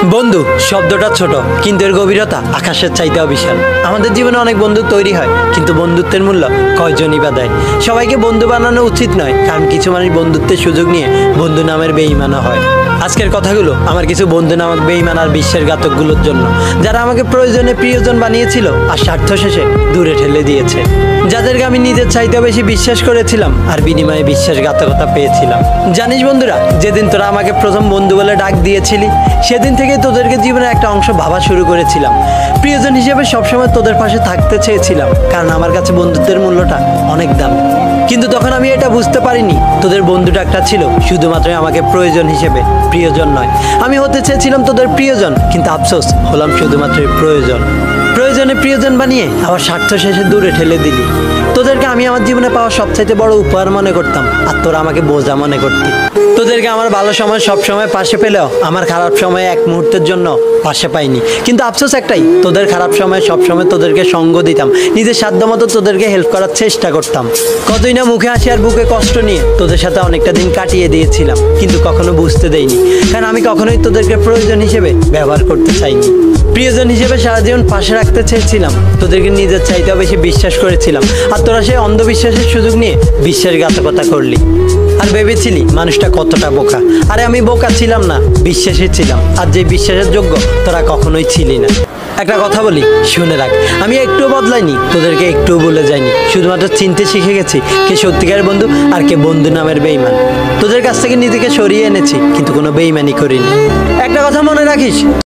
বন্ধু শব্দটা ছোট কিন্তু এর গভীরতা আকাশের চাইতেও বিশাল। আমাদের জীবনে অনেক বন্ধু তৈরি হয় কিন্তু বন্ধুত্বের মূল্য কয়জনই বা দেয়। সবাইকে বন্ধু বানানো উচিত নয়, কারণ কিছু মানুষ বন্ধুত্বের সুযোগ নিয়ে বন্ধু নামের বেঈমানও হয়। আজকের কথাগুলো আমার কিছু বন্ধু নামক বেঈমান আর বিশ্বাসঘাতকগুলোর জন্য, যারা আমাকে প্রয়োজনে প্রিয়জন বানিয়েছিল আর স্বার্থ শেষে দূরে ঠেলে দিয়েছে। যাদেরকে আমি নিজের চাইতেও বেশি বিশ্বাস করেছিলাম আর বিনিময়ে বিশ্বাসঘাতকতা পেয়েছিলাম। জানিস বন্ধুরা, যেদিন তোরা আমাকে প্রথম বন্ধু বলে ডাক দিয়েছিলি সেদিন থেকে তোদেরকে জীবনের একটা অংশ ভাবা শুরু করেছিলাম। প্রিয়জন হিসেবে সবসময় তোদের পাশে থাকতে চেয়েছিলাম, কারণ আমার কাছে বন্ধুত্বের মূল্যটা অনেক দাম। কিন্তু তখন আমি এটা বুঝতে পারিনি তোদের বন্ধু ডাকটা ছিল শুধুমাত্র আমাকে প্রয়োজন হিসেবে, প্রিয়জন নয়। আমি হতে চেয়েছিলাম তোদের প্রিয়জন, কিন্তু আফসোস হলাম শুধুমাত্র প্রয়োজন। প্রয়োজনে প্রিয়জন বানিয়ে আবার স্বার্থ শেষে দূরে ঠেলে দিলি। তোদেরকে আমি আমার জীবনে পাওয়া সবচাইতে বড় উপহার মনে করতাম, আর তোরা আমাকে বোঝা মনে করতি। তোদেরকে আমার ভালো সময় সব সময় পাশে পেলেও আমার খারাপ সময় এক মুহূর্তের জন্য পাশে পাইনি। কিন্তু আফসোস একটাই, তোদের খারাপ সময় সব সময় তোদেরকে সঙ্গ দিতাম, নিজের সাধ্য মতো তোদেরকে হেল্প করার চেষ্টা করতাম। কতই না মুখে হাসি আর বুকে কষ্ট নিয়ে তোদের সাথে অনেকটা দিন কাটিয়ে দিয়েছিলাম, কিন্তু কখনো বুঝতে দেইনি, কারণ আমি কখনোই তোদেরকে প্রয়োজন হিসেবে ব্যবহার করতে চাইনি। প্রিয়জন হিসেবে সারা জীবন পাশে রাখতে চেয়েছিলাম, তোদেরকে নিজের চাইতেও বেশি বিশ্বাস করেছিলাম, আর তোরা সেই অন্ধবিশ্বাসের সুযোগ নিয়ে বিশ্বাসঘাতকতা করলি আর ভেবেছিলি মানুষটা কতটা বোকা। আরে আমি বোকা ছিলাম না, বিশ্বাসী ছিলাম, আর যে বিশ্বাসের যোগ্য তোরা কখনোই ছিলি না। একটা কথা বলি, শুনে রাখ, আমি একটুও বদলাইনি, তোদেরকে একটুও ভুলে যাইনি। শুধুমাত্র চিনতে শিখে গেছি কে সত্যিকারের বন্ধু আর কে বন্ধু নামের বেঈমান। তোদের কাছ থেকে নিজেকে সরিয়ে এনেছি, কিন্তু কোনো বেঈমানি করিনি। একটা কথা মনে রাখিস,